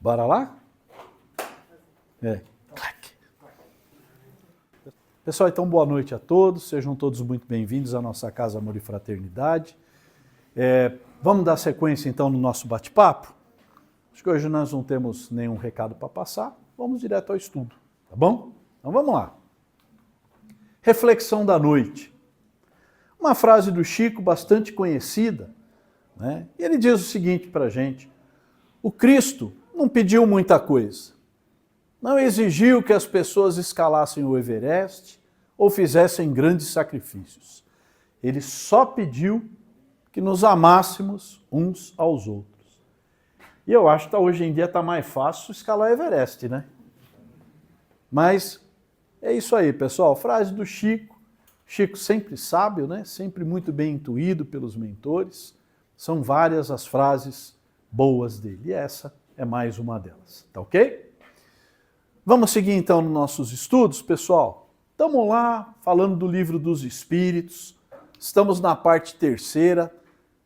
Bora lá? Pessoal, então boa noite a todos, sejam todos muito bem-vindos à nossa Casa Amor e Fraternidade. Vamos dar sequência então no nosso bate-papo? Acho que hoje nós não temos nenhum recado para passar, vamos direto ao estudo, tá bom? Então vamos lá. Reflexão da noite. Uma frase do Chico bastante conhecida, né? E ele diz o seguinte para a gente: o Cristo não pediu muita coisa, não exigiu que as pessoas escalassem o Everest ou fizessem grandes sacrifícios. Ele só pediu que nos amássemos uns aos outros. E eu acho que hoje em dia está mais fácil escalar o Everest, né? Mas é isso aí, pessoal. Frase do Chico. Chico sempre sábio, né? Sempre muito bem intuído pelos mentores. São várias as frases boas dele. E essa é mais uma delas, tá ok? Vamos seguir então nos nossos estudos, pessoal? Estamos lá falando do Livro dos Espíritos, estamos na parte 3ª,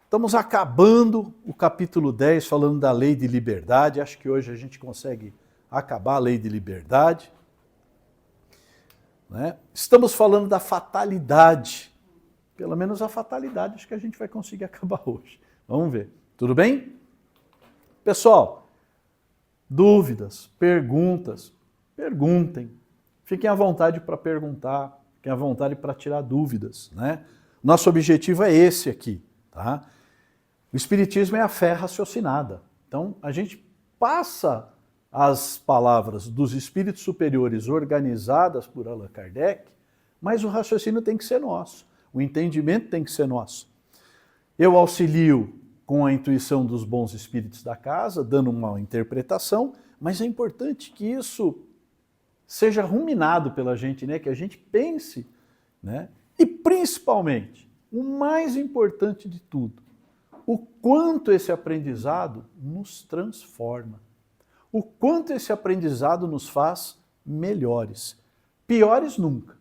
estamos acabando o capítulo 10, falando da Lei de Liberdade. Acho que hoje a gente consegue acabar a Lei de Liberdade, né? Estamos falando da fatalidade, pelo menos a fatalidade acho que a gente vai conseguir acabar hoje. Vamos ver, tudo bem? Pessoal, dúvidas, perguntas, perguntem. Fiquem à vontade para perguntar, fiquem à vontade para tirar dúvidas, né? Nosso objetivo é esse aqui, tá? O Espiritismo é a fé raciocinada. Então, a gente passa as palavras dos espíritos superiores organizadas por Allan Kardec, mas o raciocínio tem que ser nosso, o entendimento tem que ser nosso. Eu auxilio com a intuição dos bons espíritos da casa, dando uma interpretação, mas é importante que isso seja ruminado pela gente, né? Que a gente pense, né? E principalmente, o mais importante de tudo, o quanto esse aprendizado nos transforma, o quanto esse aprendizado nos faz melhores. Piores nunca,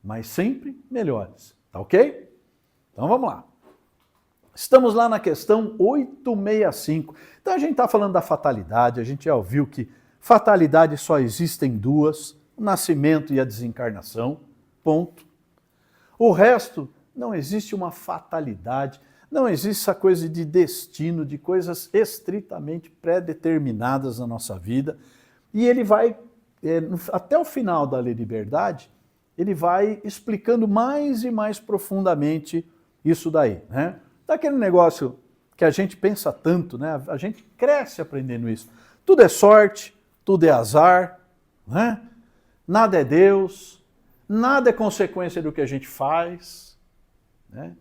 mas sempre melhores, tá ok? Então vamos lá. Estamos lá na questão 865. Então a gente está falando da fatalidade, a gente já ouviu que fatalidade só existem duas, o nascimento e a desencarnação, ponto. O resto, não existe uma fatalidade, não existe essa coisa de destino, de coisas estritamente pré-determinadas na nossa vida. E ele vai, até o final da Lei de Liberdade, ele vai explicando mais e mais profundamente isso daí, né? Daquele negócio que a gente pensa tanto, né? A gente cresce aprendendo isso. Tudo é sorte, tudo é azar, né? Nada é Deus, nada é consequência do que a gente faz, né?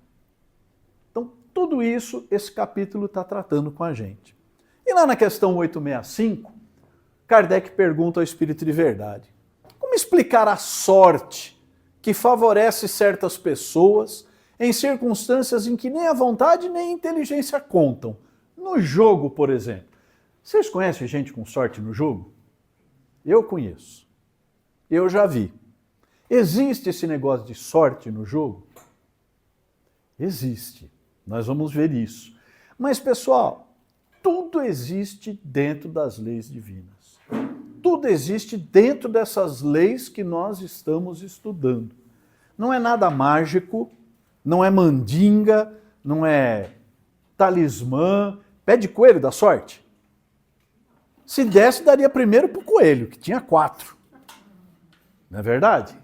Então, tudo isso, esse capítulo está tratando com a gente. E lá na questão 865, Kardec pergunta ao Espírito de Verdade: como explicar a sorte que favorece certas pessoas em circunstâncias em que nem a vontade nem a inteligência contam? No jogo, por exemplo. Vocês conhecem gente com sorte no jogo? Eu conheço. Eu já vi. Existe esse negócio de sorte no jogo? Existe. Nós vamos ver isso. Mas, pessoal, tudo existe dentro das leis divinas. Tudo existe dentro dessas leis que nós estamos estudando. Não é nada mágico, não é mandinga, não é talismã, pé de coelho da sorte. Se desse, daria primeiro para o coelho, que tinha 4. Não é verdade?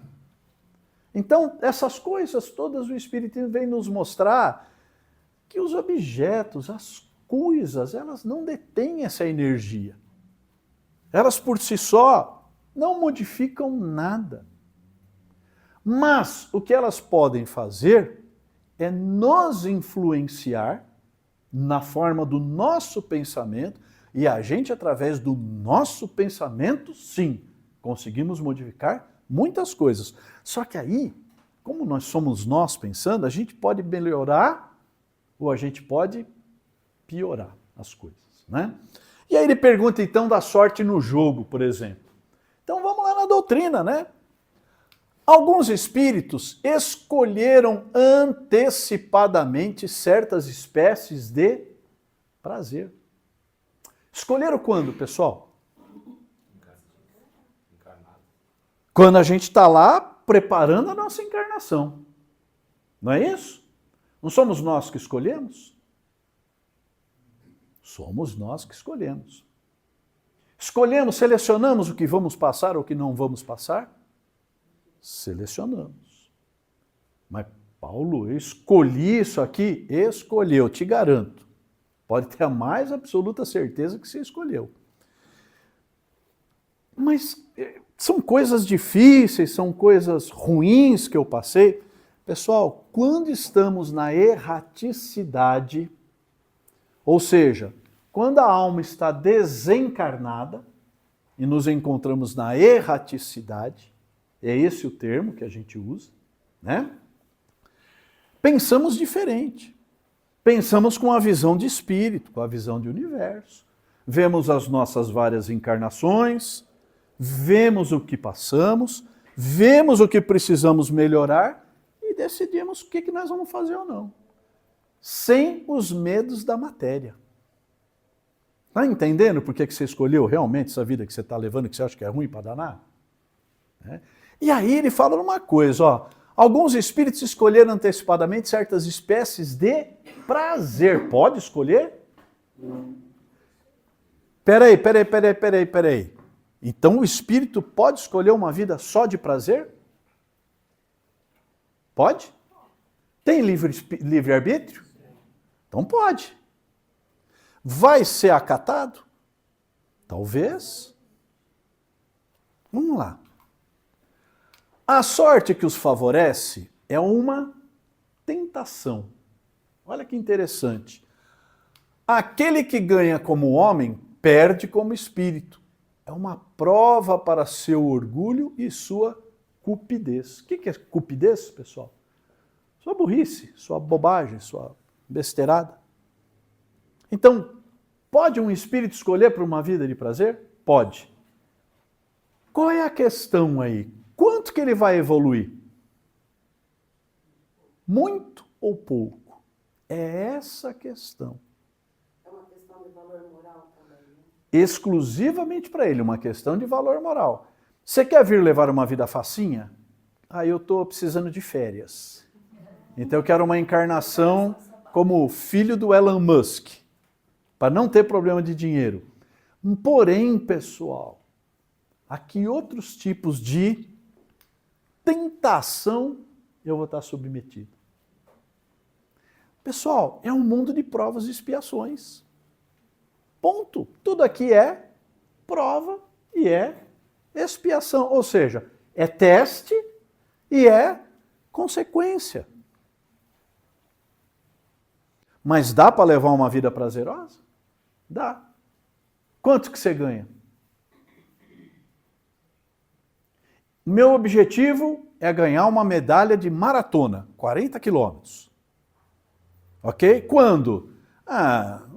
Então, essas coisas todas o Espiritismo vem nos mostrar que os objetos, as coisas, elas não detêm essa energia. Elas por si só não modificam nada. Mas o que elas podem fazer é nos influenciar na forma do nosso pensamento, e a gente, através do nosso pensamento, sim, conseguimos modificar muitas coisas. Só que aí, como nós somos nós pensando, a gente pode melhorar ou a gente pode piorar as coisas, né? E aí ele pergunta então da sorte no jogo, por exemplo. Então vamos lá na doutrina, né? Alguns espíritos escolheram antecipadamente certas espécies de prazer. Escolheram quando, pessoal? Quando a gente está lá preparando a nossa encarnação. Não é isso? Não somos nós que escolhemos? Somos nós que escolhemos. Escolhemos, selecionamos o que vamos passar ou o que não vamos passar? Selecionamos. Mas, Paulo, eu escolhi isso aqui? Escolheu, te garanto. Pode ter a mais absoluta certeza que você escolheu. Mas são coisas difíceis, são coisas ruins que eu passei. Pessoal, quando estamos na erraticidade, ou seja, quando a alma está desencarnada e nos encontramos na erraticidade, é esse o termo que a gente usa, né? Pensamos diferente. Pensamos com a visão de espírito, com a visão de universo. Vemos as nossas várias encarnações, vemos o que passamos, vemos o que precisamos melhorar e decidimos o que nós vamos fazer ou não. Sem os medos da matéria. Está entendendo por que você escolheu realmente essa vida que você está levando, que você acha que é ruim para danar? E aí ele fala uma coisa, ó. Alguns espíritos escolheram antecipadamente certas espécies de prazer. Pode escolher? Peraí. Então o espírito pode escolher uma vida só de prazer? Pode? Tem livre-arbítrio? Então pode. Vai ser acatado? Talvez. Vamos lá. A sorte que os favorece é uma tentação. Olha que interessante. Aquele que ganha como homem, perde como espírito. É uma prova para seu orgulho e sua cupidez. O que é cupidez, pessoal? Sua burrice, sua bobagem, sua besteirada. Então, pode um espírito escolher para uma vida de prazer? Pode. Qual é a questão aí? Quanto que ele vai evoluir? Muito ou pouco? É essa a questão. É uma questão de valor moral também, né? Exclusivamente para ele, uma questão de valor moral. Você quer vir levar uma vida facinha? Ah, eu estou precisando de férias. Então eu quero uma encarnação como filho do Elon Musk, para não ter problema de dinheiro. Porém, pessoal, aqui outros tipos de tentação eu vou estar submetido. Pessoal, é um mundo de provas e expiações. Ponto. Tudo aqui é prova e é expiação. Ou seja, é teste e é consequência. Mas dá para levar uma vida prazerosa? Dá. Quanto que você ganha? Meu objetivo é ganhar uma medalha de maratona, 40 quilômetros. Ok? Quando?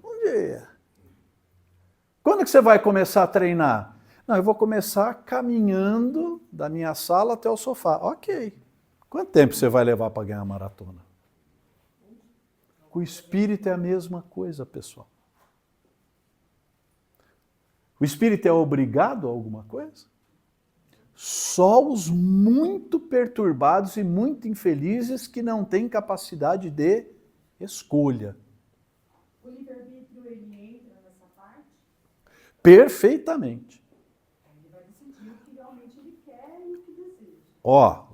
Um dia. Quando que você vai começar a treinar? Não, eu vou começar caminhando da minha sala até o sofá. Ok. Quanto tempo você vai levar para ganhar a maratona? O espírito é a mesma coisa, pessoal. O espírito é obrigado a alguma coisa? Só os muito perturbados e muito infelizes que não têm capacidade de escolha. O livre-arbítrio, ele entra nessa parte? Perfeitamente. Ele vai decidir o que realmente ele quer e o que deseja. Ó,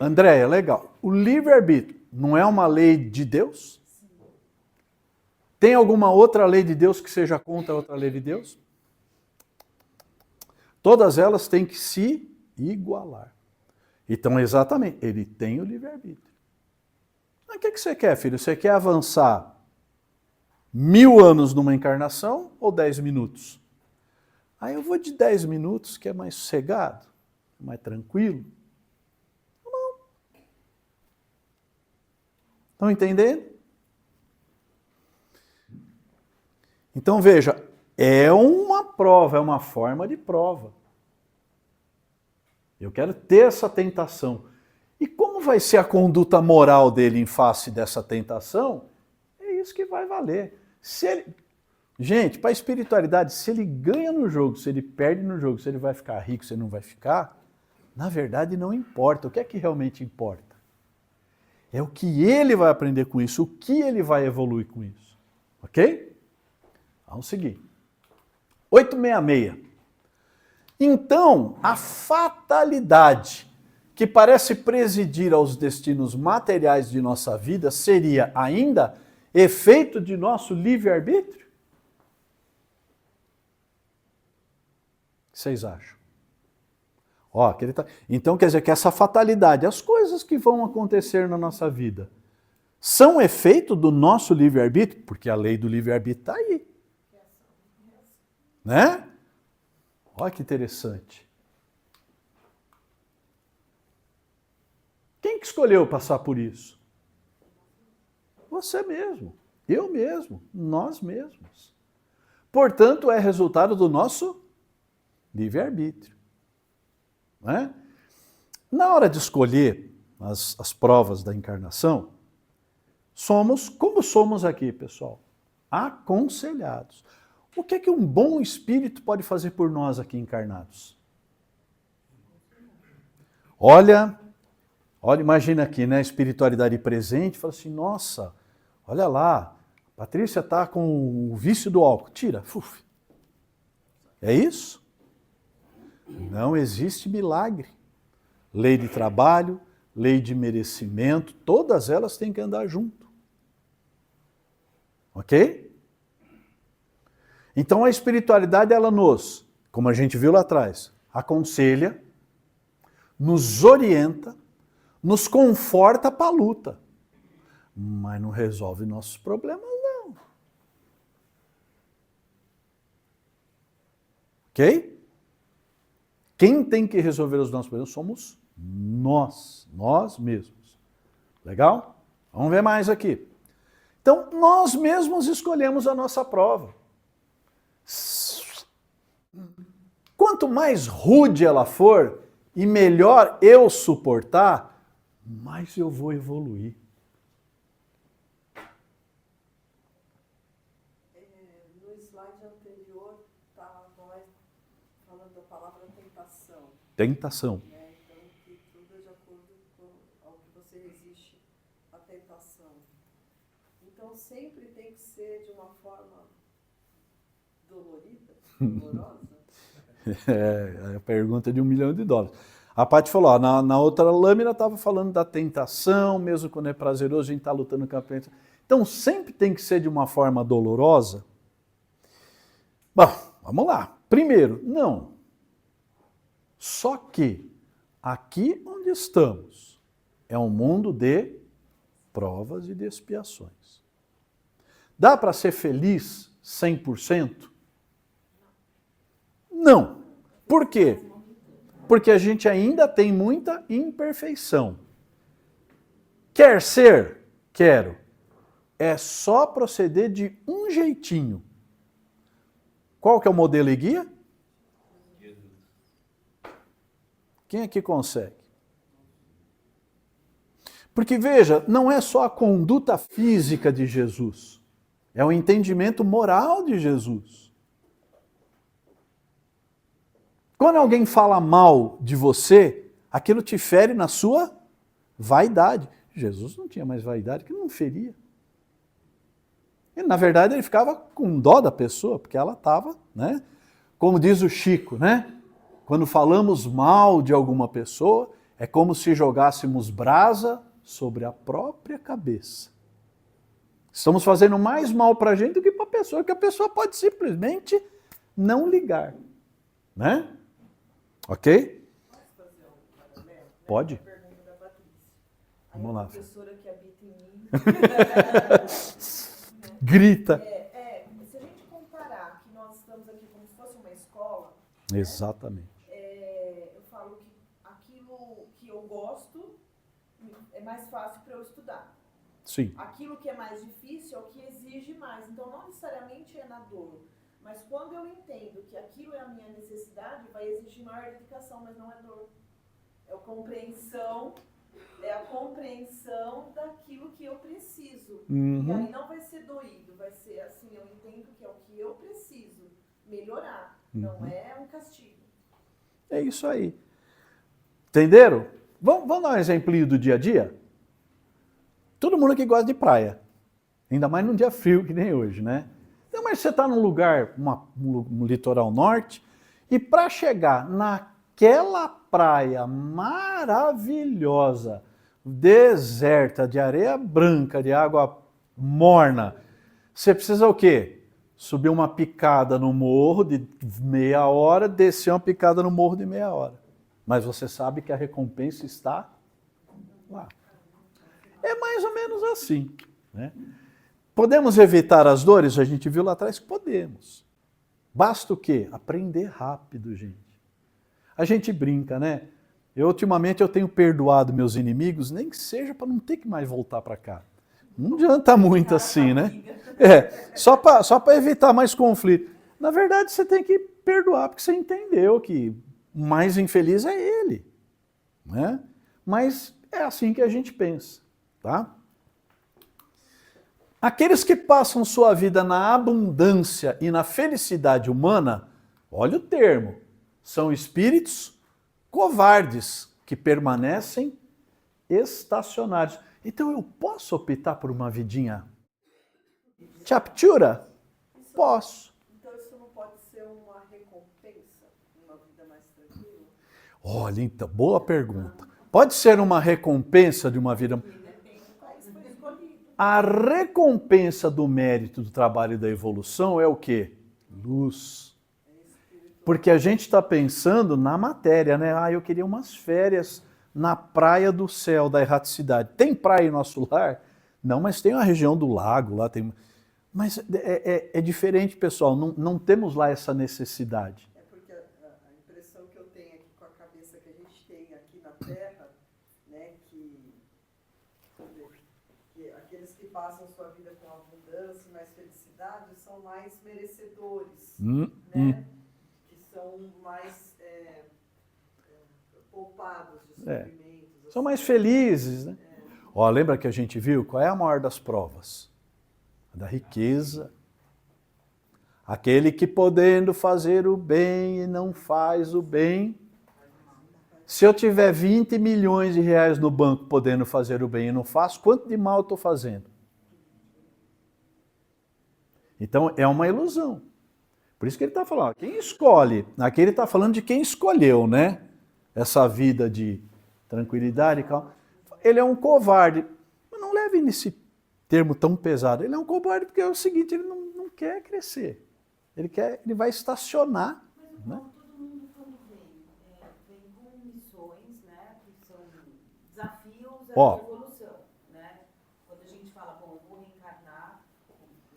Andréia, legal. O livre-arbítrio não é uma lei de Deus? Sim. Tem alguma outra lei de Deus que seja contra a outra lei de Deus? Todas elas têm que se igualar. Então, exatamente, ele tem o livre-arbítrio. Mas o que você quer, filho? Você quer avançar 1000 anos numa encarnação ou 10 minutos? Aí eu vou de 10 minutos, que é mais sossegado, mais tranquilo. Não. Estão entendendo? Então, veja, é uma prova, é uma forma de prova. Eu quero ter essa tentação. E como vai ser a conduta moral dele em face dessa tentação? É isso que vai valer. Gente, para a espiritualidade, se ele ganha no jogo, se ele perde no jogo, se ele vai ficar rico, se ele não vai ficar, na verdade não importa. O que é que realmente importa? É o que ele vai aprender com isso, o que ele vai evoluir com isso. Ok? Vamos seguir. 866. Então, a fatalidade que parece presidir aos destinos materiais de nossa vida seria ainda efeito de nosso livre-arbítrio? O que vocês acham? Ó, então quer dizer que essa fatalidade, as coisas que vão acontecer na nossa vida, são efeito do nosso livre-arbítrio? Porque a lei do livre-arbítrio está aí. Né? Olha que interessante. Quem que escolheu passar por isso? Você mesmo, eu mesmo, nós mesmos. Portanto, é resultado do nosso livre-arbítrio. Né? Na hora de escolher as provas da encarnação, somos, como somos aqui, pessoal, aconselhados. O que é que um bom espírito pode fazer por nós aqui encarnados? Olha, imagina aqui, né, espiritualidade presente, fala assim, nossa, olha lá, a Patrícia está com o vício do álcool, tira, fuf. É isso? Não existe milagre. Lei de trabalho, lei de merecimento, todas elas têm que andar junto. Ok? Então a espiritualidade, ela nos, como a gente viu lá atrás, aconselha, nos orienta, nos conforta para a luta, mas não resolve nossos problemas, não. Ok? Quem tem que resolver os nossos problemas somos nós mesmos. Legal? Vamos ver mais aqui. Então, nós mesmos escolhemos a nossa prova. Quanto mais rude ela for e melhor eu suportar, mais eu vou evoluir. No slide anterior, estava falando da palavra tentação. Tentação. Né? Então, que tudo é de acordo com ao que você resiste à tentação. Então, sempre tem que ser de uma forma dolorida, dolorosa. É a pergunta de $1 milhão. A Paty falou, ó, na outra lâmina estava falando da tentação, mesmo quando é prazeroso, a gente está lutando com a tentação. Então sempre tem que ser de uma forma dolorosa? Bom, vamos lá. Primeiro, não. Só que aqui onde estamos é um mundo de provas e de expiações. Dá para ser feliz 100%? Não. Por quê? Porque a gente ainda tem muita imperfeição. Quer ser? Quero. É só proceder de um jeitinho. Qual que é o modelo e guia? Quem aqui consegue? Porque veja, não é só a conduta física de Jesus. É o entendimento moral de Jesus. Quando alguém fala mal de você, aquilo te fere na sua vaidade. Jesus não tinha mais vaidade, que não feria. E, na verdade, ele ficava com dó da pessoa, porque ela estava, né? Como diz o Chico, né? Quando falamos mal de alguma pessoa, é como se jogássemos brasa sobre a própria cabeça. Estamos fazendo mais mal para a gente do que para a pessoa, que a pessoa pode simplesmente não ligar. Né? Ok? Posso fazer um paralelo? Pode. A pergunta da Patrícia. Aí Vamos a lá. professora que habita em mim. Grita. Se a gente comparar que nós estamos aqui como se fosse uma escola, Exatamente. eu falo que aquilo que eu gosto é mais fácil para eu estudar. Sim. Aquilo que é mais difícil é o que exige mais. Então, não necessariamente é na dor. Mas quando eu entendo que aquilo é a minha necessidade, vai exigir maior dedicação, mas não é dor. É a compreensão É a compreensão daquilo que eu preciso. Uhum. E aí não vai ser doído, vai ser assim, eu entendo que é o que eu preciso melhorar. Não é um castigo. É isso aí. Entenderam? Vamos dar um exemplinho do dia a dia? Todo mundo aqui gosta de praia. Ainda mais num dia frio que nem hoje, né? Então, mas você está num lugar, no litoral norte, e para chegar naquela praia maravilhosa, deserta, de areia branca, de água morna, você precisa o quê? Subir uma picada no morro de meia hora, descer uma picada no morro de meia hora. Mas você sabe que a recompensa está lá. É mais ou menos assim, né? Podemos evitar as dores? A gente viu lá atrás que podemos. Basta o quê? Aprender rápido, gente. A gente brinca, né? Ultimamente eu tenho perdoado meus inimigos, nem que seja para não ter que mais voltar para cá. Não adianta muito assim, né? Só para evitar mais conflito. Na verdade, você tem que perdoar, porque você entendeu que o mais infeliz é ele, né? Mas é assim que a gente pensa, tá? Aqueles que passam sua vida na abundância e na felicidade humana, olha o termo, são espíritos covardes que permanecem estacionários. Então eu posso optar por uma vidinha chaptura? Posso. Então isso não pode ser uma recompensa, uma vida mais tranquila? Olha, então, boa pergunta. Pode ser uma recompensa de uma vida... A recompensa do mérito do trabalho e da evolução é o quê? Luz. Porque a gente está pensando na matéria, né? Ah, eu queria umas férias na praia do céu da erraticidade. Tem praia em nosso lar? Não, mas tem a região do lago, lá tem... Mas é diferente, pessoal, não temos lá essa necessidade. É porque a impressão que eu tenho aqui com a cabeça que a gente tem aqui na Terra, né, que aqueles que passam sua vida com abundância e mais felicidade são mais merecedores, né? Que são mais poupados de sofrimentos. São mais felizes, né? Ó, lembra que a gente viu? Qual é a maior das provas? A da riqueza. Aquele que podendo fazer o bem e não faz o bem. Se eu tiver 20 milhões de reais no banco podendo fazer o bem e não faço, quanto de mal eu estou fazendo? Então é uma ilusão. Por isso que ele está falando, quem escolhe, aqui ele está falando de quem escolheu, né? Essa vida de tranquilidade e calma. Ele é um covarde. Mas não leve nesse termo tão pesado. Ele é um covarde porque é o seguinte, ele não quer crescer. Ele vai estacionar. Mas né? todo mundo quando vem com missões, né? Que são desafios de evolução, né? Quando a gente fala, bom, eu vou reencarnar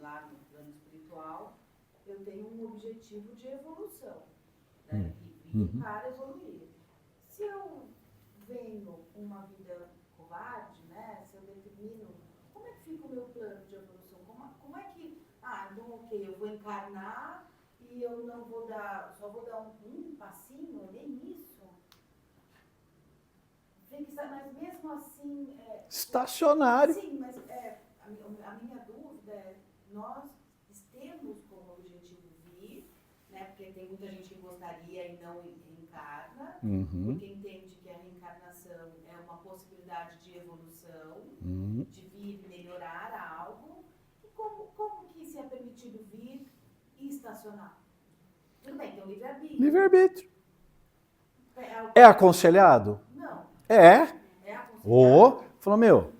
lá no plano espiritual, eu tenho um objetivo de evolução, né? E vir para evoluir. Se eu venho uma vida covarde, né? Se eu determino, como é que fica o meu plano de evolução? Como é que, então ok, eu vou encarnar e eu não vou dar, só vou dar um passinho, nem isso? Tem que estar, mas mesmo assim... Estacionário. Sim, mas a minha dúvida é, nós temos como objetivo vir, né? Porque tem muita gente que gostaria e não reencarna, porque entende que a reencarnação é uma possibilidade de evolução, de vir melhorar algo. E como que se é permitido vir e estacionar? Tudo bem, tem o livre-arbítrio. Livre-arbítrio. É aconselhado? Não. É. É aconselhado? Falou,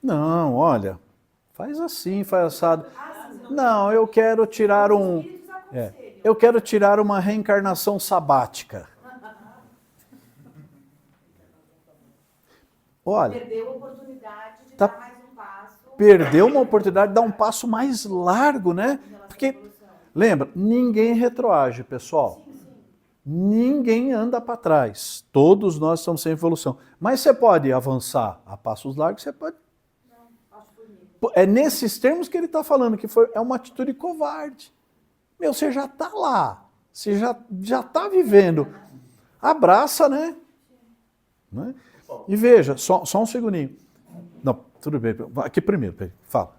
não, olha, faz assim, faz assado. Não, eu quero tirar eu quero tirar uma reencarnação sabática. Olha, Perdeu a oportunidade de dar mais um passo. Perdeu uma oportunidade de dar um passo mais largo, né? Porque, lembra, ninguém retroage, pessoal. Ninguém anda para trás. Todos nós estamos sem evolução. Mas você pode avançar a passos largos, você pode. É nesses termos que ele está falando, que é uma atitude covarde. Você já está lá. Você já está vivendo. Abraça, né? E veja, só um segundinho. Não, tudo bem. Aqui primeiro, peraí, fala.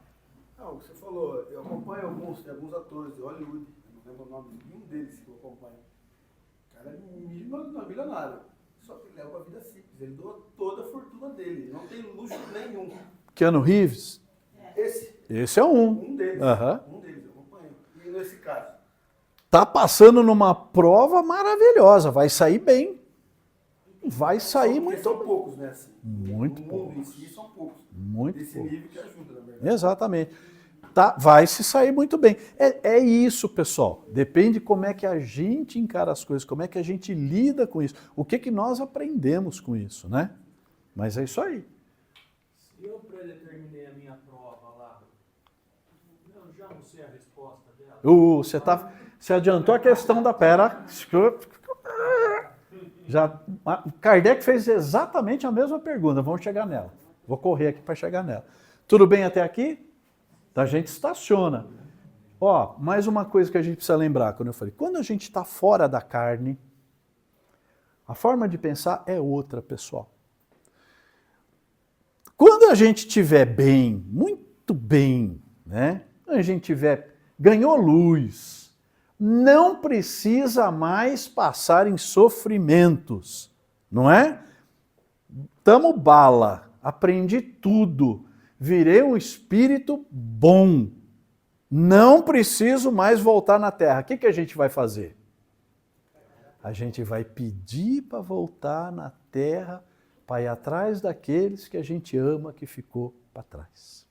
Não, o que você falou, eu acompanho alguns atores de Hollywood, não lembro o nome de nenhum deles que eu acompanho. O cara é milionário, só que ele leva uma vida simples, ele doa toda a fortuna dele, não tem luxo nenhum. Keanu Reeves? Esse é um. Um deles, Uhum. um deles, eu acompanho. E nesse caso? Tá passando numa prova maravilhosa, vai sair bem. Vai sair muito São bem. poucos, né? Assim, Muito no mundo em poucos. si são poucos. Muito Desse poucos. nível que ajuda, na verdade. Exatamente. Tá, vai se sair muito bem. É isso, pessoal. Depende como é que a gente encara as coisas, como é que a gente lida com isso. O que nós aprendemos com isso, né? Mas é isso aí. Se eu predeterminei a minha prova lá, eu já não sei a resposta dela. Você adiantou a questão da pera. Kardec fez exatamente a mesma pergunta. Vamos chegar nela. Vou correr aqui para chegar nela. Tudo bem até aqui? A gente estaciona. Ó, mais uma coisa que a gente precisa lembrar, quando a gente está fora da carne, a forma de pensar é outra, pessoal. Quando a gente estiver bem, muito bem, né? Quando a gente ganhou luz, não precisa mais passar em sofrimentos, não é? Tamo bala, aprendi tudo. Virei um espírito bom. Não preciso mais voltar na Terra. O que a gente vai fazer? A gente vai pedir para voltar na Terra, para ir atrás daqueles que a gente ama que ficou para trás.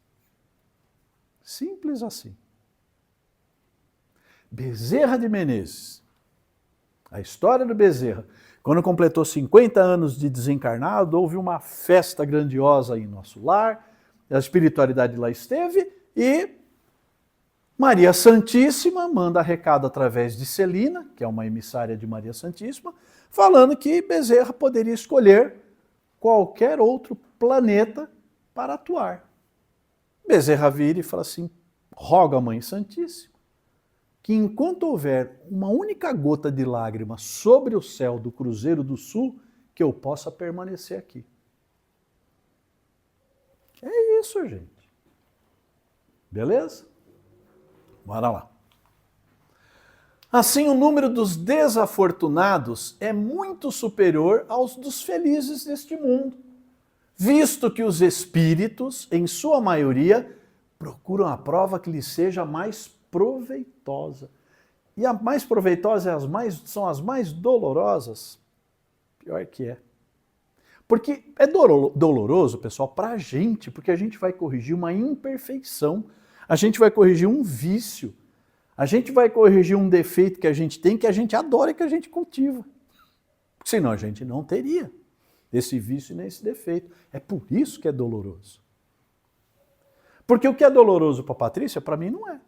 Simples assim. Bezerra de Menezes. A história do Bezerra. Quando completou 50 anos de desencarnado, houve uma festa grandiosa em nosso lar. A espiritualidade lá esteve e Maria Santíssima manda recado através de Celina, que é uma emissária de Maria Santíssima, falando que Bezerra poderia escolher qualquer outro planeta para atuar. Bezerra vira e fala assim, roga a Mãe Santíssima, que enquanto houver uma única gota de lágrima sobre o céu do Cruzeiro do Sul, que eu possa permanecer aqui. É isso, gente. Beleza? Bora lá. Assim, o número dos desafortunados é muito superior aos dos felizes deste mundo, visto que os espíritos, em sua maioria, procuram a prova que lhes seja mais proveitosa. E a mais proveitosa são as mais dolorosas. Pior que é. Porque é doloroso, pessoal, para a gente, porque a gente vai corrigir uma imperfeição, a gente vai corrigir um vício, a gente vai corrigir um defeito que a gente tem, que a gente adora e que a gente cultiva. Senão a gente não teria esse vício nem esse defeito. É por isso que é doloroso. Porque o que é doloroso para a Patrícia, para mim não é.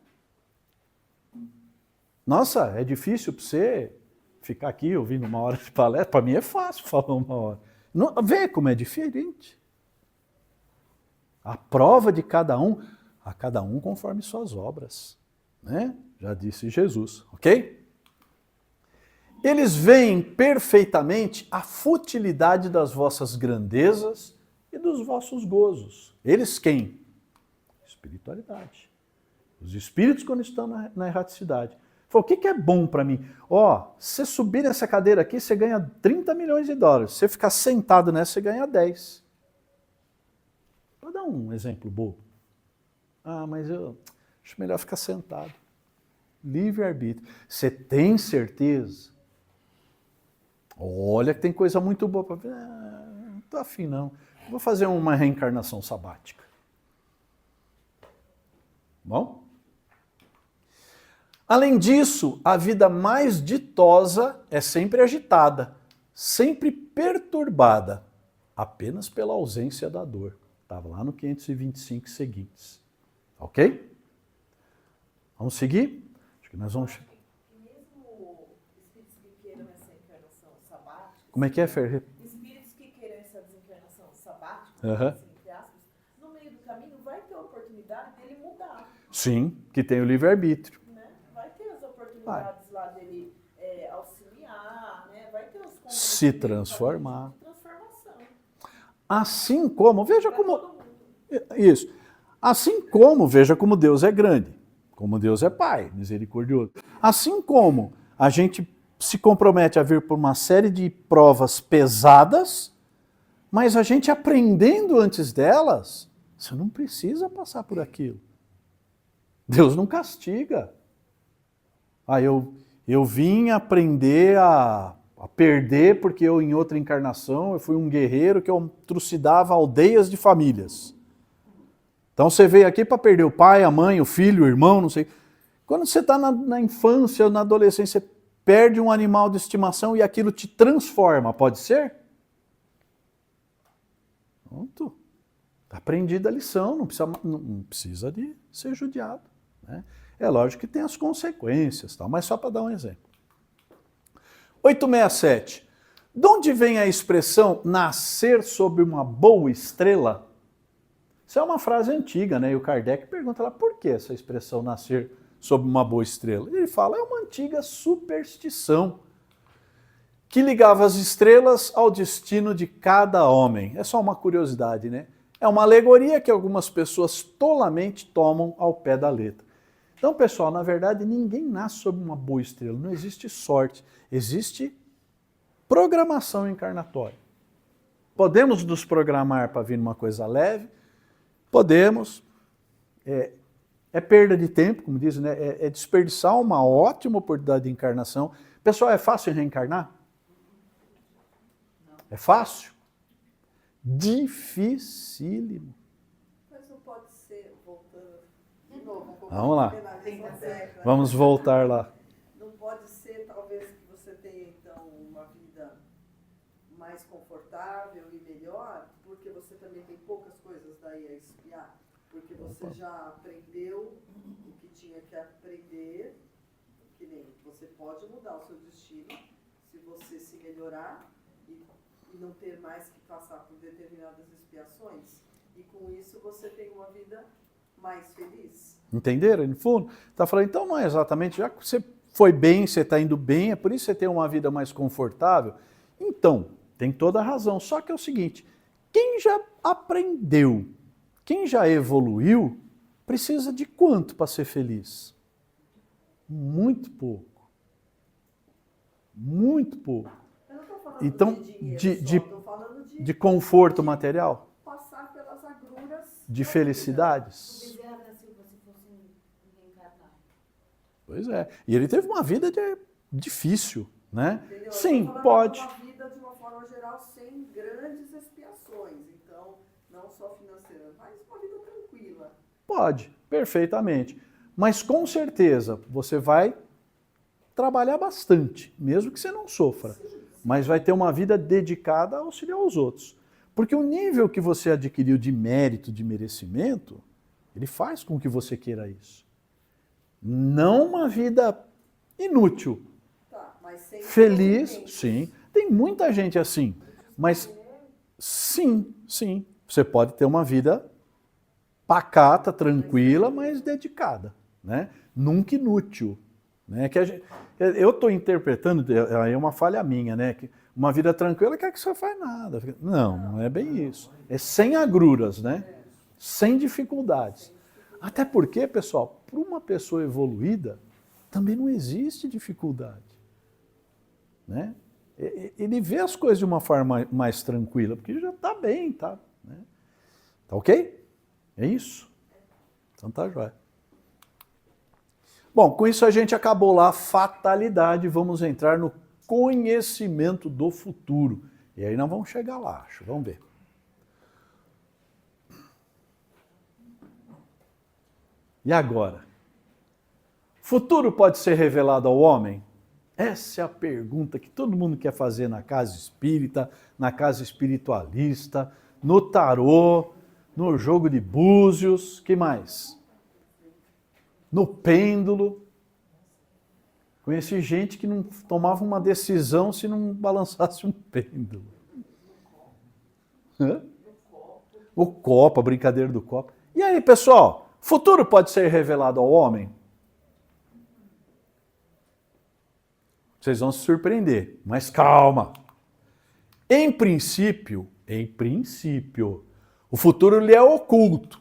Nossa, é difícil para você ficar aqui ouvindo uma hora de palestra, para mim é fácil falar uma hora. Não, vê como é diferente. A prova de cada um, a cada um conforme suas obras, né? Já disse Jesus, ok? Eles veem perfeitamente a futilidade das vossas grandezas e dos vossos gozos. Eles quem? Espiritualidade. Os espíritos quando estão na erraticidade. Falou, o que é bom para mim? Ó, se você subir nessa cadeira aqui, você ganha 30 milhões de dólares. Se você ficar sentado nessa, você ganha 10. Vou dar um exemplo bobo. Ah, mas eu acho melhor ficar sentado. Livre-arbítrio. Você tem certeza? Olha que tem coisa muito boa para ver. Não estou afim não. Vou fazer uma reencarnação sabática. Bom? Além disso, a vida mais ditosa é sempre agitada, sempre perturbada, apenas pela ausência da dor. Estava lá no 525 seguintes. Ok? Vamos seguir? Acho que nós vamos... Mesmo espíritos que queiram essa encarnação sabática... Como é que é, Fer? Espíritos que queiram essa desencarnação sabática, assim, entre aspas, no meio do caminho vai ter a oportunidade dele mudar. Sim, que tem o livre-arbítrio. Vai ter as oportunidades lá dele auxiliar, né? Vai ter os Se transformar. de transformação. Assim como, veja como... Isso. Assim como, veja como Deus é grande, como Deus é Pai, misericordioso. Assim como a gente se compromete a vir por uma série de provas pesadas, mas a gente aprendendo antes delas, você não precisa passar por aquilo. Deus não castiga. Eu vim aprender a perder porque eu, em outra encarnação, eu fui um guerreiro que eu trucidava aldeias de famílias. Então você veio aqui para perder o pai, a mãe, o filho, o irmão, não sei. Quando você está na infância ou na adolescência, você perde um animal de estimação e aquilo te transforma, pode ser? Pronto. Aprendida a lição, não precisa de ser judiado. Né? É lógico que tem as consequências, tal, mas só para dar um exemplo. 867. De onde vem a expressão nascer sob uma boa estrela? Isso é uma frase antiga, né? E o Kardec pergunta lá, por que essa expressão nascer sob uma boa estrela? Ele fala, é uma antiga superstição que ligava as estrelas ao destino de cada homem. É só uma curiosidade, né? É uma alegoria que algumas pessoas tolamente tomam ao pé da letra. Então, pessoal, na verdade, ninguém nasce sob uma boa estrela. Não existe sorte. Existe programação encarnatória. Podemos nos programar para vir numa coisa leve? Podemos. É perda de tempo, como dizem, né? É desperdiçar uma ótima oportunidade de encarnação. Pessoal, é fácil reencarnar? É fácil? Dificílimo. Mas não pode ser, voltando de novo, Vamos lá. tecla. Vamos voltar lá. Não pode ser, talvez, que você tenha, então, uma vida mais confortável e melhor, porque você também tem poucas coisas daí a espiar, porque você já aprendeu o que tinha que aprender, que nem você pode mudar o seu destino se você se melhorar e não ter mais que passar por determinadas expiações, e com isso você tem uma vida mais feliz. Entenderam? No fundo, está falando, então não é exatamente, já que você foi bem, você está indo bem, é por isso que você tem uma vida mais confortável. Então, tem toda a razão. Só que é o seguinte, quem já aprendeu, quem já evoluiu, precisa de quanto para ser feliz? Muito pouco. Muito pouco. Eu não estou falando Então, de dinheiro só, estou falando de conforto material, passar pelas agruras de da felicidades. O Bezerra da Silva, se fosse reencarnar. Pois é. E ele teve uma vida difícil, né? vida, entendeu? Sim, Eu tô falando pode. de uma vida, de uma forma geral, sem grandes expiações. Então, não só financeira, mas uma vida tranquila. Pode, perfeitamente. Mas com certeza você vai trabalhar bastante, mesmo que você não sofra. Mas vai ter uma vida dedicada a auxiliar os outros. Porque o nível que você adquiriu de mérito, de merecimento, ele faz com que você queira isso. Não uma vida inútil. Tá, mas sem Feliz, sofrimentos. sim. Tem muita gente assim. Mas sim, sim. Você pode ter uma vida pacata, tranquila, mas dedicada. Né? Nunca inútil. Né? Eu estou interpretando, é uma falha minha, né? Que uma vida tranquila quer que você faz nada. Não, não é bem isso. É sem agruras, né? Sem dificuldades. Até porque, pessoal, para uma pessoa evoluída, também não existe dificuldade. Né? Ele vê as coisas de uma forma mais tranquila, porque já está bem, tá? Né? Tá ok? É isso? Então tá jóia. Bom, com isso a gente acabou lá a fatalidade, vamos entrar no conhecimento do futuro. E aí nós vamos chegar lá, acho. Vamos ver. E agora? Futuro pode ser revelado ao homem? Essa é a pergunta que todo mundo quer fazer na casa espírita, na casa espiritualista, no tarô, no jogo de búzios, que mais? No pêndulo. Conheci gente que não tomava uma decisão se não balançasse um pêndulo. O copo, a brincadeira do copo. E aí, pessoal, futuro pode ser revelado ao homem? Vocês vão se surpreender, mas calma. Em princípio, Em princípio. O futuro lhe é oculto.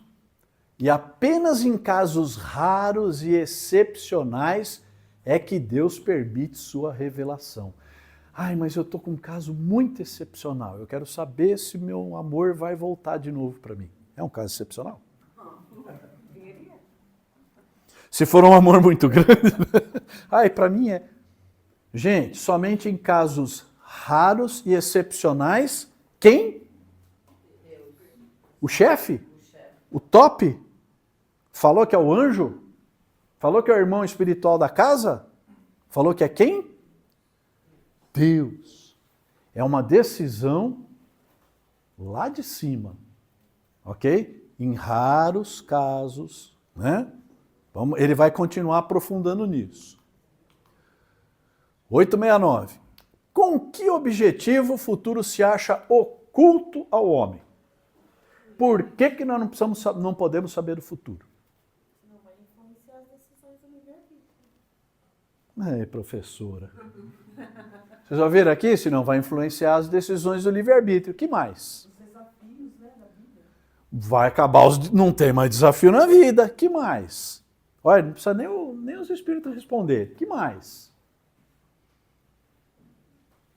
E apenas em casos raros e excepcionais é que Deus permite sua revelação. Ai, mas eu estou com um caso muito excepcional. Eu quero saber se meu amor vai voltar de novo para mim. É um caso excepcional? Se for um amor muito grande, ai, para mim é. Gente, somente em casos raros e excepcionais, quem? O chefe? O top? Falou que é o anjo? Falou que é o irmão espiritual da casa? Falou que é quem? Deus. É uma decisão lá de cima, ok? Em raros casos, né? Ele vai continuar aprofundando nisso. 869. Com que objetivo o futuro se acha oculto ao homem? Por que nós não podemos saber o futuro? Não vai influenciar as decisões do livre-arbítrio. É, professora. Vocês ouviram aqui? Se não vai influenciar as decisões do livre-arbítrio. O que mais? Os desafios, né, da vida. Vai acabar não tem mais desafio na vida. Que mais? Olha, não precisa nem os espíritos responder. Que mais?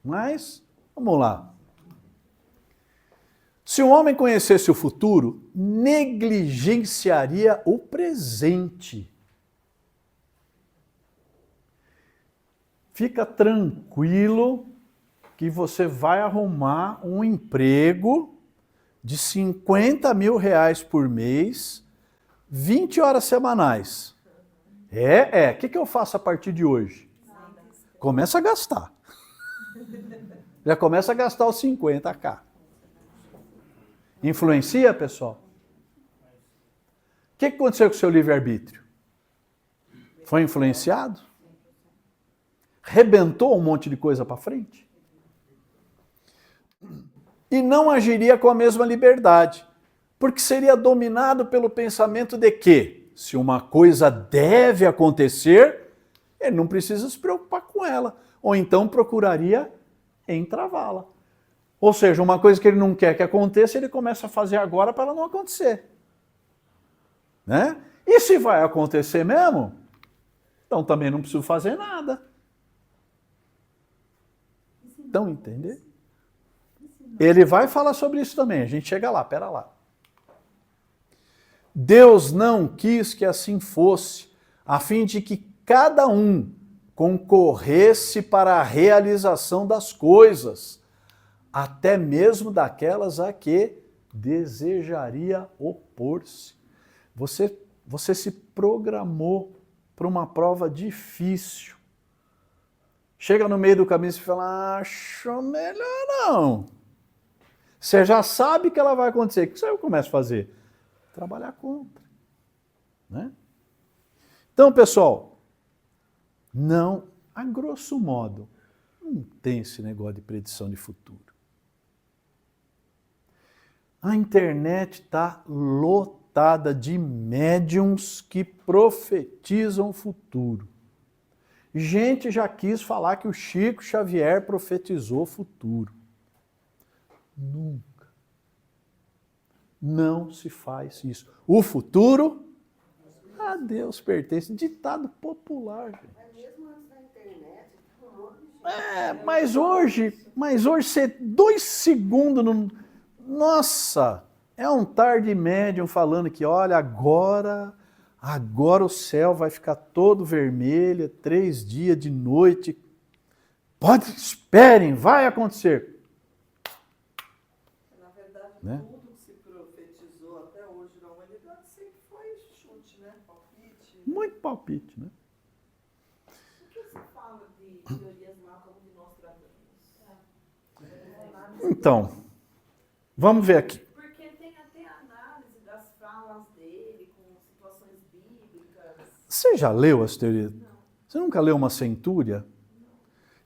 Mas, vamos lá. Se o homem conhecesse o futuro, negligenciaria o presente. Fica tranquilo que você vai arrumar um emprego de 50 mil reais por mês, 20 horas semanais. O que eu faço a partir de hoje? Começa a gastar. Já começa a gastar os 50k. Influencia, pessoal? O que aconteceu com o seu livre-arbítrio? Foi influenciado? Rebentou um monte de coisa para frente? E não agiria com a mesma liberdade, porque seria dominado pelo pensamento de que, se uma coisa deve acontecer, ele não precisa se preocupar com ela, ou então procuraria entravá-la. Ou seja, uma coisa que ele não quer que aconteça, ele começa a fazer agora para ela não acontecer. Né? E se vai acontecer mesmo, então também não preciso fazer nada. Então, entender? Ele vai falar sobre isso também, a gente chega lá, pera lá. Deus não quis que assim fosse, a fim de que cada um concorresse para a realização das coisas, até mesmo daquelas a que desejaria opor-se. Você se programou para uma prova difícil. Chega no meio do caminho e fala, acho melhor não. Você já sabe que ela vai acontecer. O que você começa a fazer? Trabalhar contra. Né? Então, pessoal, não, a grosso modo, não tem esse negócio de predição de futuro. A internet está lotada de médiums que profetizam o futuro. Gente já quis falar que o Chico Xavier profetizou o futuro. Nunca. Não se faz isso. O futuro a Deus pertence. Ditado popular, gente. É mesmo antes da internet, um monte de gente. Mas hoje você 2 segundos não... Nossa, é um tarde médium falando que, olha, agora o céu vai ficar todo vermelho, 3 dias de noite. Esperem, vai acontecer. Na verdade, Né? tudo que se profetizou até hoje na humanidade sempre foi chute, né? Palpite. Muito palpite, né? Por que se fala de teorias lá como de Nostradamus? Então, vamos ver aqui. Porque tem até análise das falas dele com situações bíblicas. Você já leu as teorias? Não. Você nunca leu uma centúria?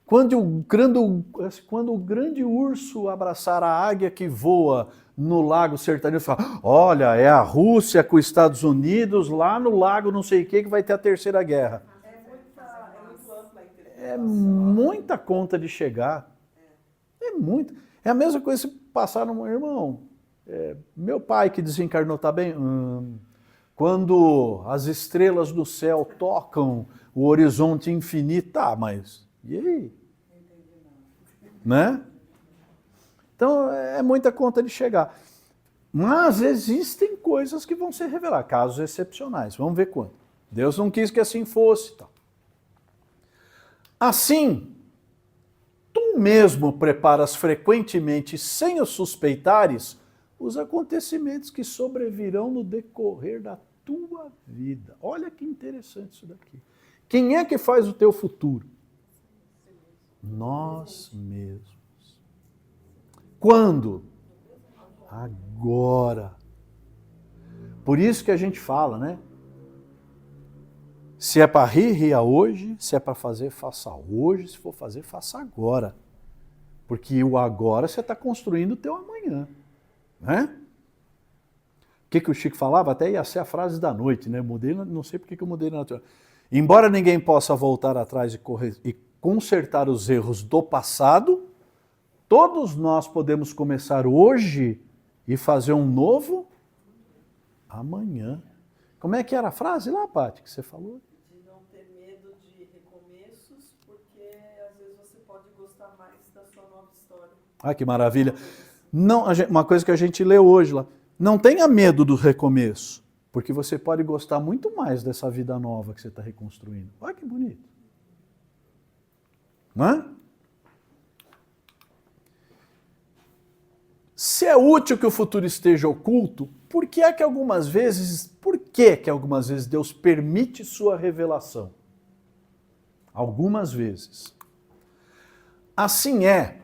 Quando o grande urso abraçar a águia que voa no lago sertanejo, fala, olha, é a Rússia com os Estados Unidos, lá no lago não sei o que vai ter a terceira guerra. É muito ampla a interpretação. É muita conta de chegar. É muito. É a mesma coisa se passar no irmão. Meu pai que desencarnou está bem? Quando as estrelas do céu tocam o horizonte infinito, tá, mas e aí? Né? Então é muita conta de chegar. Mas existem coisas que vão ser reveladas, casos excepcionais. Vamos ver quando. Deus não quis que assim fosse. Então. Assim, tu mesmo preparas frequentemente, sem os suspeitares, os acontecimentos que sobrevirão no decorrer da tua vida. Olha que interessante isso daqui. Quem é que faz o teu futuro? Nós mesmos. Quando? Agora. Por isso que a gente fala, né? Se é para rir, ria hoje. Se é para fazer, faça hoje. Se for fazer, faça agora. Porque o agora você está construindo o teu amanhã. Né? O que o Chico falava? Até ia ser a frase da noite, né? Mudei, não sei porque que eu mudei na natureza. Embora ninguém possa voltar atrás e consertar os erros do passado, todos nós podemos começar hoje e fazer um novo amanhã. Como é que era a frase lá, Paty, que você falou? De não ter medo de recomeços, porque às vezes você pode gostar mais da sua nova história. Ah, que maravilha. Não, uma coisa que a gente leu hoje lá. Não tenha medo do recomeço, porque você pode gostar muito mais dessa vida nova que você está reconstruindo. Olha que bonito. Não é? Se é útil que o futuro esteja oculto, por que algumas vezes Deus permite sua revelação? Algumas vezes. Assim é,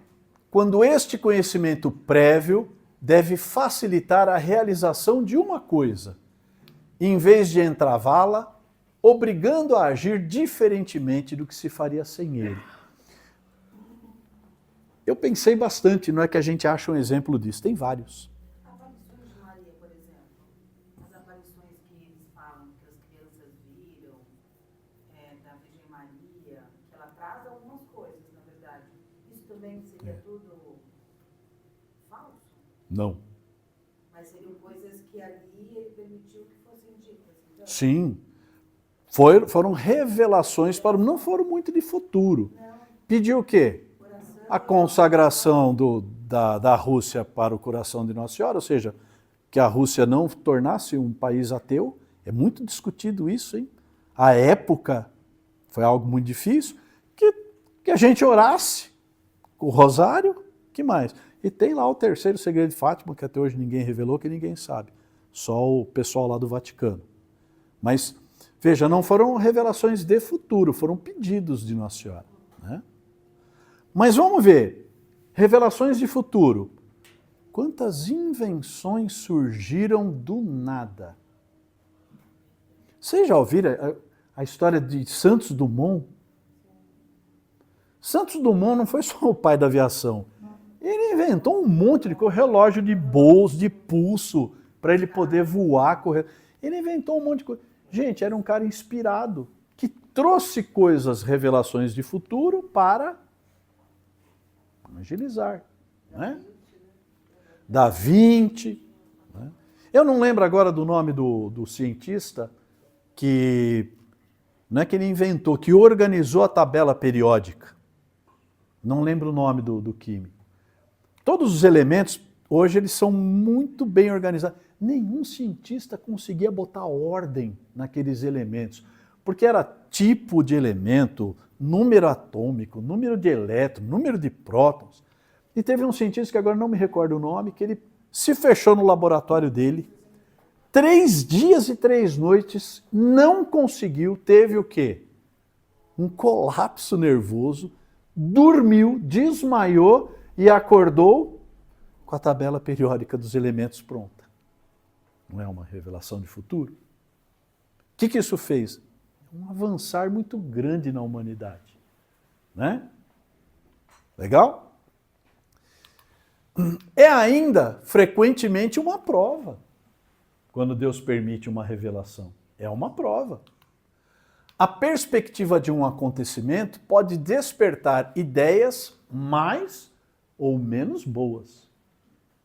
quando este conhecimento prévio deve facilitar a realização de uma coisa, em vez de entravá-la, obrigando a agir diferentemente do que se faria sem ele. Eu pensei bastante, não é que a gente acha um exemplo disso, tem vários. Aparições de Maria, por exemplo, as aparições que eles falam, que as crianças viram, da Virgem Maria, que ela traz algumas coisas, na verdade. Isso também seria tudo falso? Não. Mas seriam coisas que ali ele permitiu que fossem ditas. Então, Sim. Foram revelações, não foram muito de futuro. Pediu o quê? A consagração da Rússia para o coração de Nossa Senhora, ou seja, que a Rússia não tornasse um país ateu. É muito discutido isso, hein? A época foi algo muito difícil, que a gente orasse o rosário, que mais? E tem lá o terceiro segredo de Fátima, que até hoje ninguém revelou, que ninguém sabe. Só o pessoal lá do Vaticano. Mas, veja, não foram revelações de futuro, foram pedidos de Nossa Senhora, né? Mas vamos ver, revelações de futuro. Quantas invenções surgiram do nada? Vocês já ouviram a história de Santos Dumont? Santos Dumont não foi só o pai da aviação. Ele inventou um monte de coisa, relógio de bolso, de pulso, para ele poder voar, correr. Ele inventou um monte de coisa. Gente, era um cara inspirado, que trouxe coisas, revelações de futuro para agilizar, né? Da Vinci. Né? Eu não lembro agora do nome do cientista que, não é que ele inventou, que organizou a tabela periódica. Não lembro o nome do químico. Todos os elementos, hoje, eles são muito bem organizados. Nenhum cientista conseguia botar ordem naqueles elementos, porque era tipo de elemento, número atômico, número de elétrons, número de prótons. E teve um cientista, que agora não me recordo o nome, que ele se fechou no laboratório dele, 3 dias e 3 noites, não conseguiu, teve o quê? Um colapso nervoso, dormiu, desmaiou e acordou com a tabela periódica dos elementos pronta. Não é uma revelação de futuro? O que isso fez? Um avançar muito grande na humanidade. Né? Legal? É ainda, frequentemente, uma prova. Quando Deus permite uma revelação. É uma prova. A perspectiva de um acontecimento pode despertar ideias mais ou menos boas.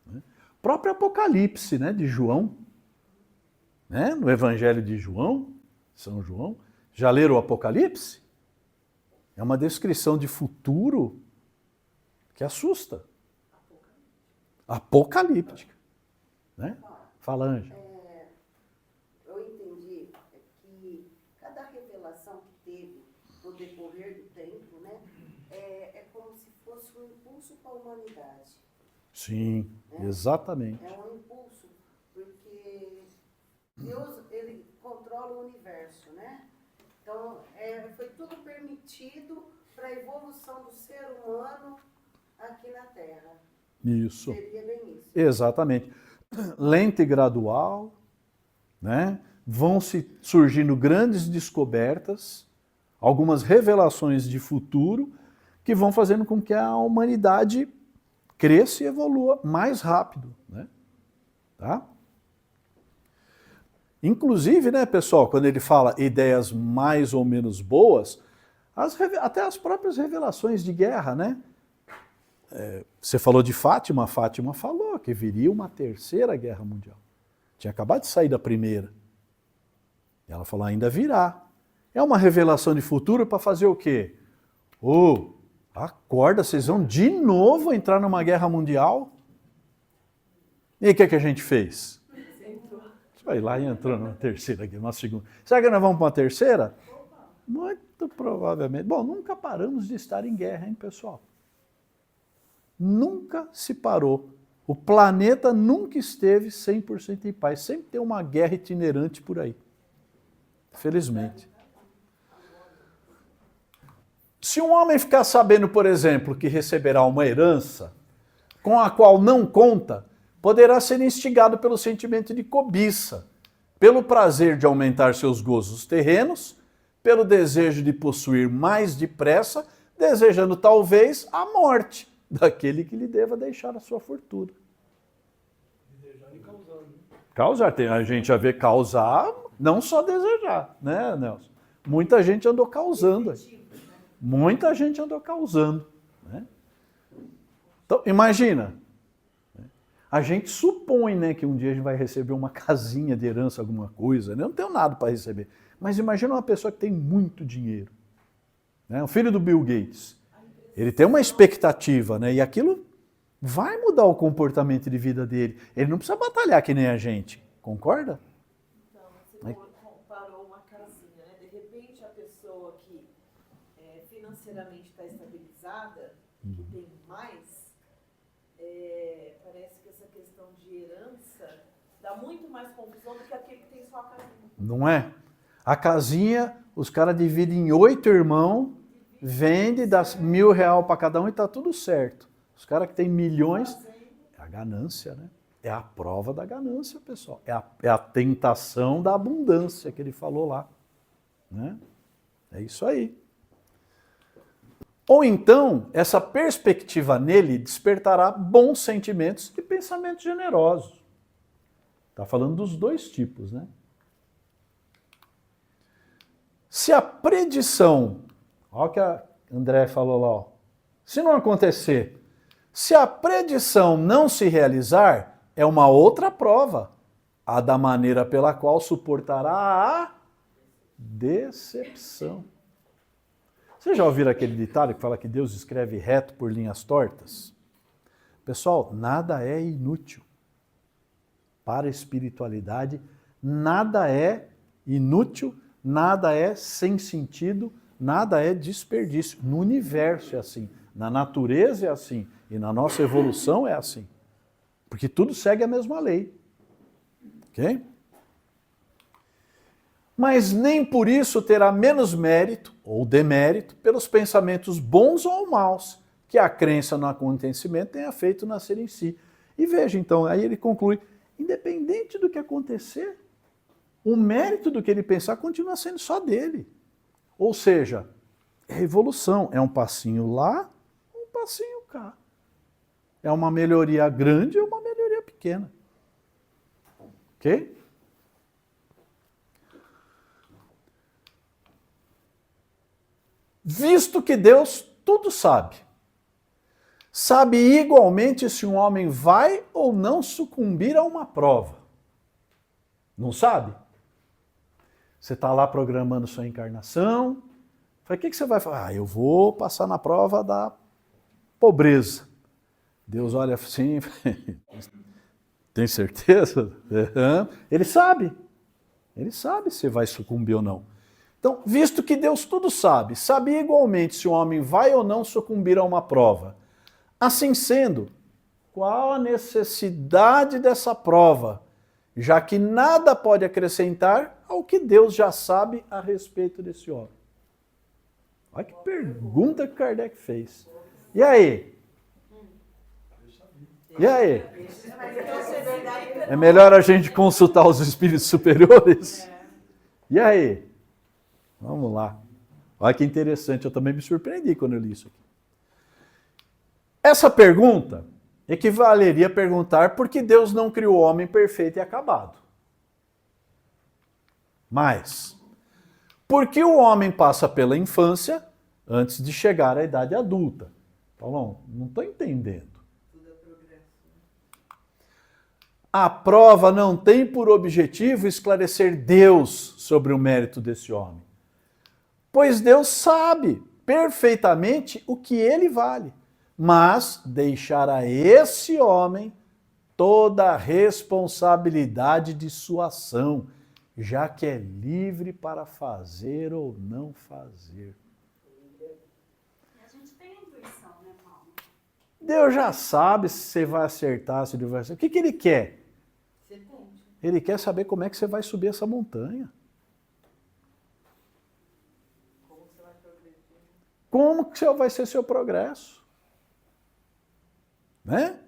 Né? O próprio Apocalipse, né, de João, né, no Evangelho de João, São João, já leram o Apocalipse? É uma descrição de futuro que assusta. Apocalíptica. Né? Fala, Ângela. Eu entendi que cada revelação que teve no decorrer do tempo, né, é como se fosse um impulso para a humanidade. Sim, exatamente. É um impulso, porque Deus, ele controla o universo, né? Então, foi tudo permitido para a evolução do ser humano aqui na Terra. Isso. Seria bem isso. Exatamente. Lenta e gradual, né? Vão se surgindo grandes descobertas, algumas revelações de futuro, que vão fazendo com que a humanidade cresça e evolua mais rápido. Né? Tá? Inclusive, né, pessoal, quando ele fala ideias mais ou menos boas, até as próprias revelações de guerra, né? Você falou de Fátima, Fátima falou que viria uma terceira guerra mundial. Tinha acabado de sair da primeira. E ela falou, ainda virá. É uma revelação de futuro para fazer o quê? Acorda, vocês vão de novo entrar numa guerra mundial? E o que a gente fez? Você vai lá e entrou numa terceira guerra, numa segunda. Será que nós vamos para uma terceira? Muito provavelmente. Bom, nunca paramos de estar em guerra, hein, pessoal? Nunca se parou. O planeta nunca esteve 100% em paz. Sempre tem uma guerra itinerante por aí. Felizmente. Se um homem ficar sabendo, por exemplo, que receberá uma herança com a qual não conta, poderá ser instigado pelo sentimento de cobiça, pelo prazer de aumentar seus gozos terrenos, pelo desejo de possuir mais depressa, desejando talvez a morte daquele que lhe deva deixar a sua fortuna. Desejando e causando. Causar, a gente já vê causar, não só desejar, né, Nelson? Muita gente andou causando. Muita gente andou causando. Né? Então, imagina, a gente supõe, né, que um dia a gente vai receber uma casinha de herança, alguma coisa, né? Eu não tenho nada para receber. Mas imagina uma pessoa que tem muito dinheiro. Né? O filho do Bill Gates. Ele tem uma expectativa, né? E aquilo vai mudar o comportamento de vida dele. Ele não precisa batalhar que nem a gente. Concorda? Então, você comparou uma casinha, né? De repente a pessoa que financeiramente está estabilizada, que tem mais, parece que essa questão de herança dá muito mais confusão do que aquele que tem só a casinha. Não é? A casinha, os caras dividem em 8 irmãos, vende, dá R$1.000 para cada um e está tudo certo. Os caras que têm milhões, é a ganância, né? É a prova da ganância, pessoal. É a tentação da abundância que ele falou lá. Né? É isso aí. Ou então, essa perspectiva nele despertará bons sentimentos e pensamentos generosos. Está falando dos dois tipos, né? Se a predição, olha o que a André falou lá, ó, se não acontecer, se a predição não se realizar, é uma outra prova, a da maneira pela qual suportará a decepção. Vocês já ouviram aquele ditado que fala que Deus escreve reto por linhas tortas? Pessoal, nada é inútil. Para a espiritualidade, nada é inútil, nada é sem sentido, nada é desperdício. No universo é assim, na natureza é assim e na nossa evolução é assim. Porque tudo segue a mesma lei. Ok? Mas nem por isso terá menos mérito ou demérito pelos pensamentos bons ou maus que a crença no acontecimento tenha feito nascer em si. E veja então, aí ele conclui, independente do que acontecer, o mérito do que ele pensar continua sendo só dele. Ou seja, é evolução, é um passinho lá, um passinho cá. É uma melhoria grande ou uma melhoria pequena. Ok? Visto que Deus tudo sabe, sabe igualmente se um homem vai ou não sucumbir a uma prova. Não sabe? Você está lá programando sua encarnação. Fala, o que você vai falar? Ah, eu vou passar na prova da pobreza. Deus olha assim, tem certeza? Ele sabe se vai sucumbir ou não. Então, visto que Deus tudo sabe, sabe igualmente se o homem vai ou não sucumbir a uma prova. Assim sendo, qual a necessidade dessa prova, já que nada pode acrescentar ao que Deus já sabe a respeito desse homem? Olha que pergunta que Kardec fez. E aí? E aí? É melhor a gente consultar os espíritos superiores? E aí? Vamos lá. Olha que interessante, eu também me surpreendi quando eu li isso aqui. Essa pergunta equivaleria a perguntar por que Deus não criou o homem perfeito e acabado. Mas, por que o homem passa pela infância antes de chegar à idade adulta? Paulão, não estou entendendo. A prova não tem por objetivo esclarecer Deus sobre o mérito desse homem. Pois Deus sabe perfeitamente o que ele vale, mas deixar a esse homem toda a responsabilidade de sua ação, já que é livre para fazer ou não fazer. A gente tem intuição, né, Paulo? Deus já sabe se você vai acertar, se ele vai acertar. O que ele quer? Ele quer saber como é que você vai subir essa montanha. Como que vai ser seu progresso? Né?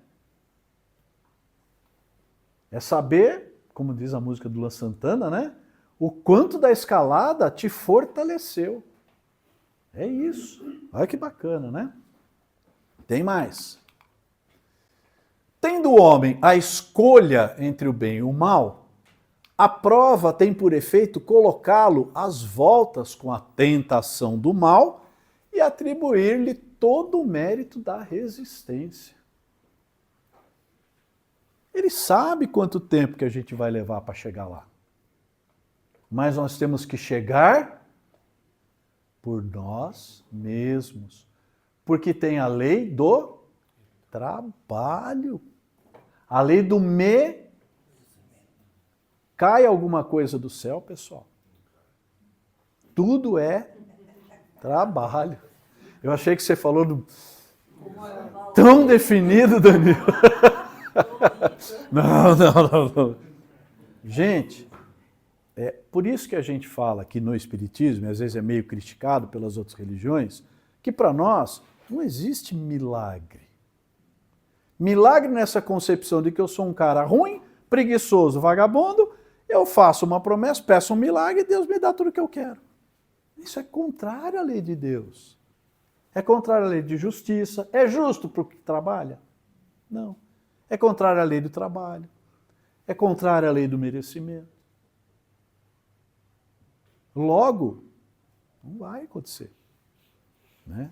É saber, como diz a música do Luan Santana, né? O quanto da escalada te fortaleceu. É isso. Olha que bacana, né? Tem mais. Tendo o homem a escolha entre o bem e o mal, a prova tem por efeito colocá-lo às voltas com a tentação do mal e atribuir-lhe todo o mérito da resistência. Ele sabe quanto tempo que a gente vai levar para chegar lá. Mas nós temos que chegar por nós mesmos. Porque tem a lei do trabalho. A lei do Cai alguma coisa do céu, pessoal? Tudo é trabalho. Eu achei que você falou tão definido, Danilo. Não. Gente, é por isso que a gente fala aqui no Espiritismo, e às vezes é meio criticado pelas outras religiões, que para nós não existe milagre. Milagre nessa concepção de que eu sou um cara ruim, preguiçoso, vagabundo, eu faço uma promessa, peço um milagre e Deus me dá tudo o que eu quero. Isso é contrário à lei de Deus. É contrário à lei de justiça. É justo para o que trabalha? Não. É contrário à lei do trabalho. É contrário à lei do merecimento. Logo, não vai acontecer. Né?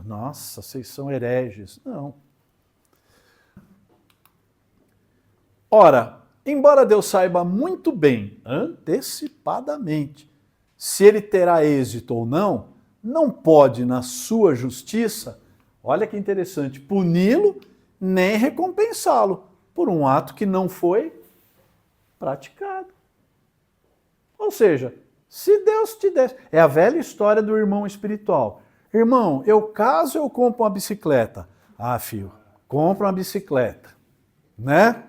Nossa, vocês são hereges. Não. Ora, embora Deus saiba muito bem, antecipadamente, se ele terá êxito ou não, não pode, na sua justiça, olha que interessante, puni-lo nem recompensá-lo por um ato que não foi praticado. Ou seja, se Deus te desse... É a velha história do irmão espiritual. Irmão, eu caso, eu compro uma bicicleta. Ah, filho, compra uma bicicleta. Né?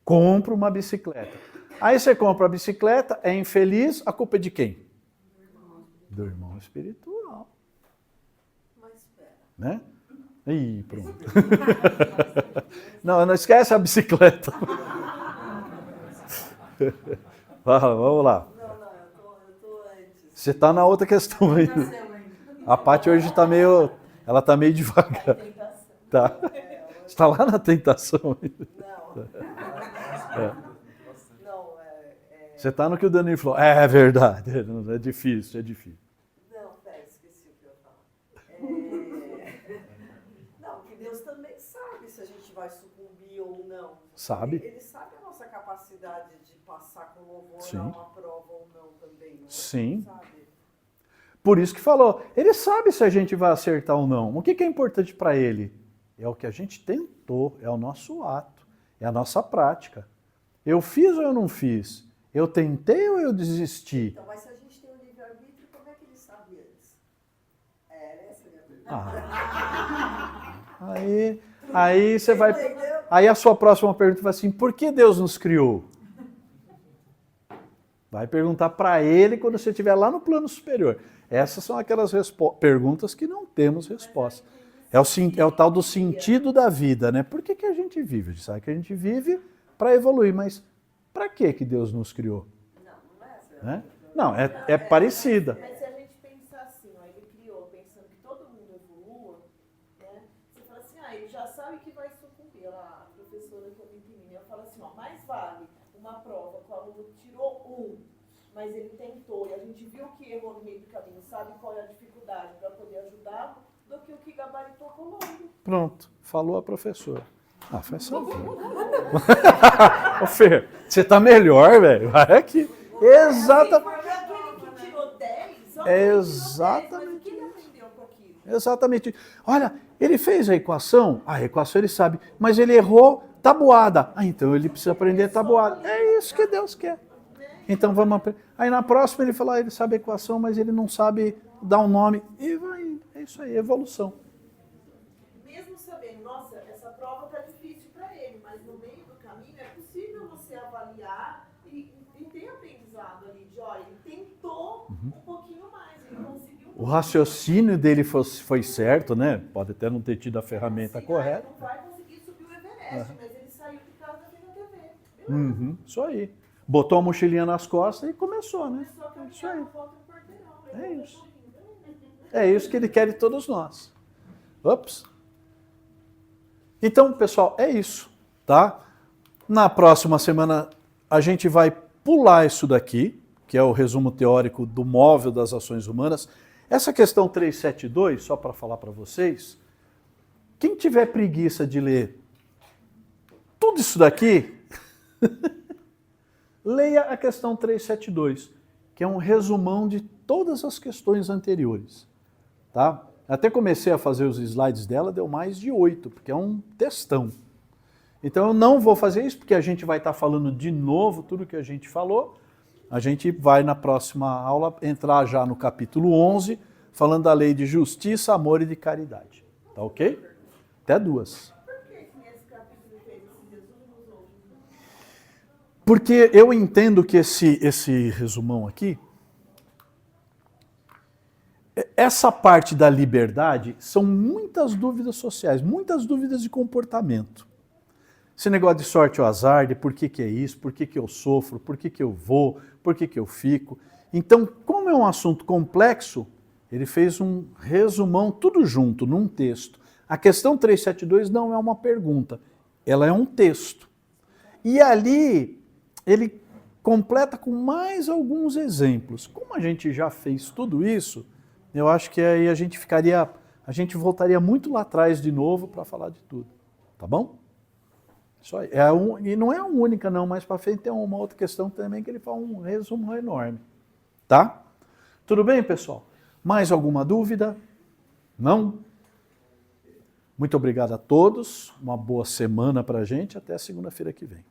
Compra uma bicicleta. Aí você compra a bicicleta, é infeliz, a culpa é de quem? Do irmão espiritual. Mas espera. Né? Ih, pronto. Não esquece a bicicleta. Vamos lá. Não, eu tô antes. Você está na outra questão ainda. A Paty hoje está meio... Ela está meio devagar. Tá. Você está lá na tentação ainda. Não, Você está no que o Danilo falou. É verdade. É difícil. Não, esqueci o que eu ia falar. Não, que Deus também sabe se a gente vai sucumbir ou não. Sabe? Ele sabe a nossa capacidade de passar com louvor Sim. a uma prova ou não também, não é? Sim. Sabe? Por isso que falou, ele sabe se a gente vai acertar ou não. O que é importante para ele? É o que a gente tentou, é o nosso ato, é a nossa prática. Eu fiz ou eu não fiz? Eu tentei ou eu desisti? Então, mas se a gente tem um livre-arbítrio, como é que ele sabe antes? Essa é a minha pergunta. Aí você vai. Entendeu? Aí a sua próxima pergunta vai assim: por que Deus nos criou? Vai perguntar para ele quando você estiver lá no plano superior. Essas são aquelas perguntas que não temos resposta. É o tal do sentido da vida, né? Por que a gente vive? A gente sabe que a gente vive para evoluir, mas para que Deus nos criou? Não é essa. Né? Não, é parecida. Mas se a gente pensar assim, ó, ele criou pensando que todo mundo evolua, né? Você fala assim, ele já sabe que vai sucumbir. A professora que eu me entendi, eu falo assim, mais vale uma prova que o aluno tirou 1, mas ele tentou e a gente viu que errou no meio do caminho, sabe qual é a dificuldade para poder ajudá-lo, do que o que gabaritou rolando. Pronto, falou a professora. Faz favor. Ô Fer, você tá melhor, velho. Vai aqui. Exatamente. Aquele que tirou 10, Exatamente. mas o que ele aprendeu com aquilo? Exatamente. Olha, ele fez a equação ele sabe, mas ele errou tabuada. Então ele precisa aprender tabuada. É isso que Deus quer. Então vamos aprender. Aí na próxima ele fala, ele sabe a equação, mas ele não sabe dar um nome. E vai indo. É isso aí, evolução. Mesmo sabendo, nossa, essa prova tá difícil para ele, mas no meio do caminho é possível você avaliar e ter aprendizado ali de, ele tentou um pouquinho mais, ele conseguiu. O raciocínio dele foi certo, né? Pode até não ter tido a ferramenta correta. Não vai conseguir subir o Everest, mas ele saiu de casa vendo a TV. Beleza. Isso aí. Botou a mochilinha nas costas e começou, né? Começou a É isso caminhar aí. no volta do quarteirão. É isso. É isso que ele quer de todos nós. Ops. Então, pessoal, é isso, tá? Na próxima semana a gente vai pular isso daqui, que é o resumo teórico do móvel das ações humanas. Essa questão 372, só para falar para vocês, quem tiver preguiça de ler tudo isso daqui, leia a questão 372, que é um resumão de todas as questões anteriores. Tá? Até comecei a fazer os slides dela, deu mais de 8, porque é um textão. Então eu não vou fazer isso, porque a gente vai estar falando de novo tudo que a gente falou. A gente vai na próxima aula entrar já no capítulo 11, falando da lei de justiça, amor e de caridade. Tá ok? Até 2. Por que esse capítulo fez esse resumo nos outros? Porque eu entendo que esse resumão aqui, essa parte da liberdade são muitas dúvidas sociais, muitas dúvidas de comportamento. Esse negócio de sorte ou azar, de por que é isso, por que eu sofro, por que eu vou, por que eu fico. Então, como é um assunto complexo, ele fez um resumão tudo junto, num texto. A questão 372 não é uma pergunta, ela é um texto. E ali, ele completa com mais alguns exemplos. Como a gente já fez tudo isso, eu acho que aí a gente voltaria muito lá atrás de novo para falar de tudo. Tá bom? Isso aí. E não é a única não, mas para frente tem uma outra questão também que ele faz um resumo enorme. Tá? Tudo bem, pessoal? Mais alguma dúvida? Não? Muito obrigado a todos. Uma boa semana para a gente. Até segunda-feira que vem.